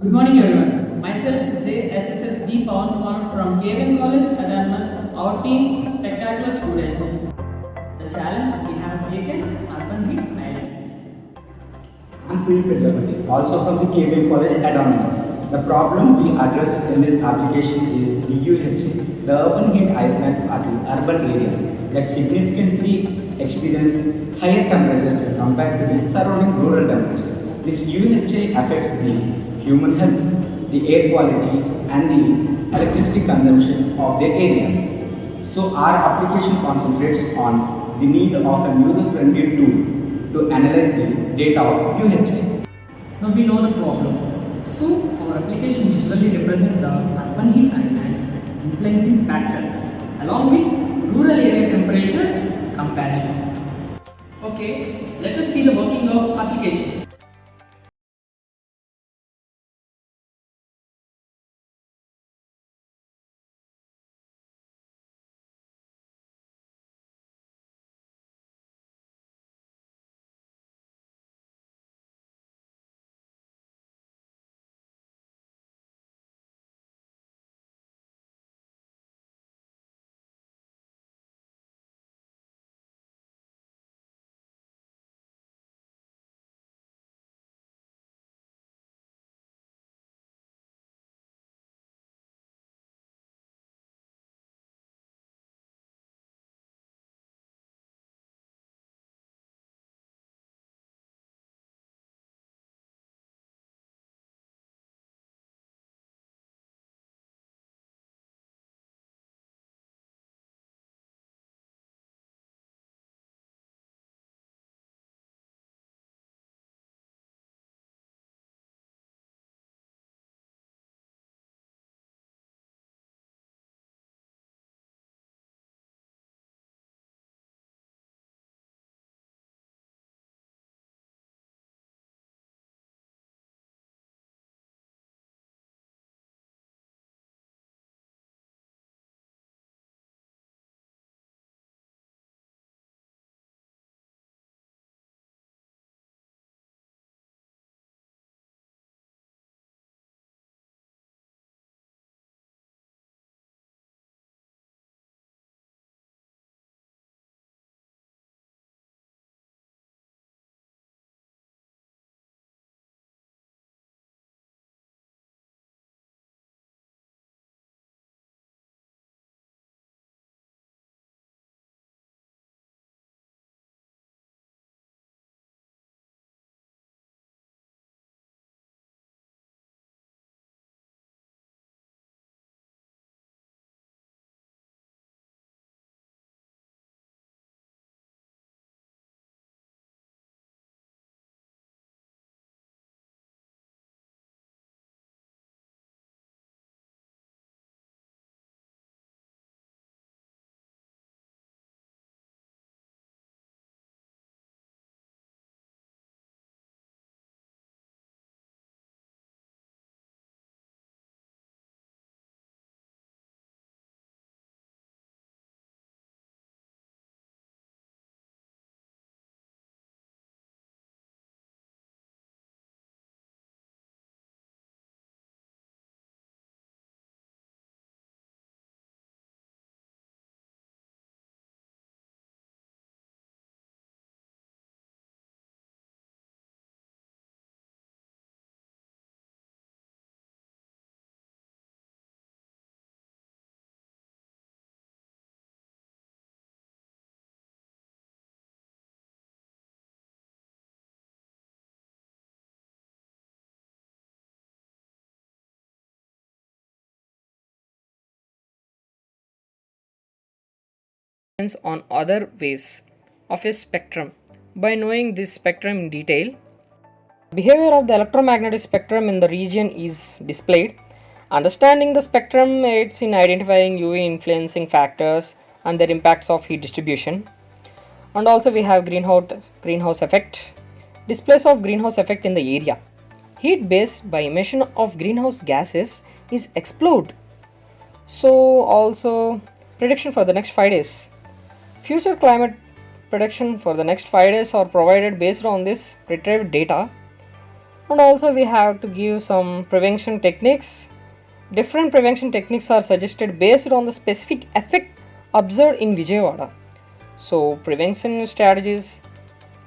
Good morning everyone. Myself JSSSD Pawan Kumar from KBN College Autonomous. Our team spectacular students. The challenge we have taken urban heat islands. I'm Puri Prajapati, also from the KBN College Autonomous. The problem we addressed in this application is the UHA. The urban heat islands are the urban areas that significantly experience higher temperatures when compared to the surrounding rural temperatures. This UHA affects the human health, the air quality and the electricity consumption of their areas. So our application concentrates on the need of a user-friendly tool to analyze the data of UHA. Now we know the problem. So our application visually represents the urban heat islands influencing factors along with rural area temperature comparison. Okay, let us see the working of application. On other ways of a spectrum. By knowing this spectrum in detail, behavior of the electromagnetic spectrum in the region is displayed. Understanding the spectrum aids in identifying UV influencing factors and their impacts of heat distribution. And also we have greenhouse effect. Displays of greenhouse effect in the area. Heat based by emission of greenhouse gases is explored. So also prediction for the next 5 days. Future climate prediction for the next 5 days are provided based on this retrieved data. And also we have to give some prevention techniques. Different prevention techniques are suggested based on the specific effect observed in Vijayawada. So prevention strategies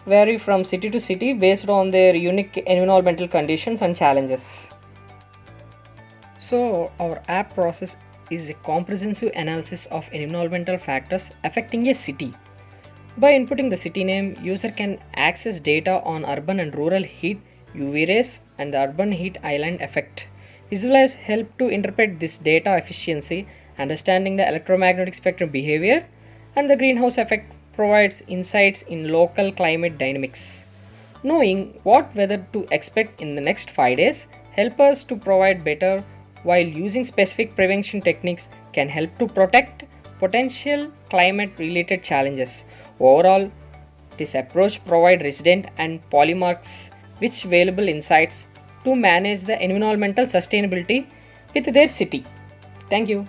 vary from city to city based on their unique environmental conditions and challenges. So our app process is a comprehensive analysis of environmental factors affecting a city. By inputting the city name, user can access data on urban and rural heat, UV rays, and the urban heat island effect. Visualize help to interpret this data efficiency, understanding the electromagnetic spectrum behavior, and the greenhouse effect provides insights in local climate dynamics. Knowing what weather to expect in the next 5 days help us to provide better, while using specific prevention techniques can help to protect potential climate related challenges. Overall, this approach provides resident and polymarks which valuable insights to manage the environmental sustainability with their city. Thank you.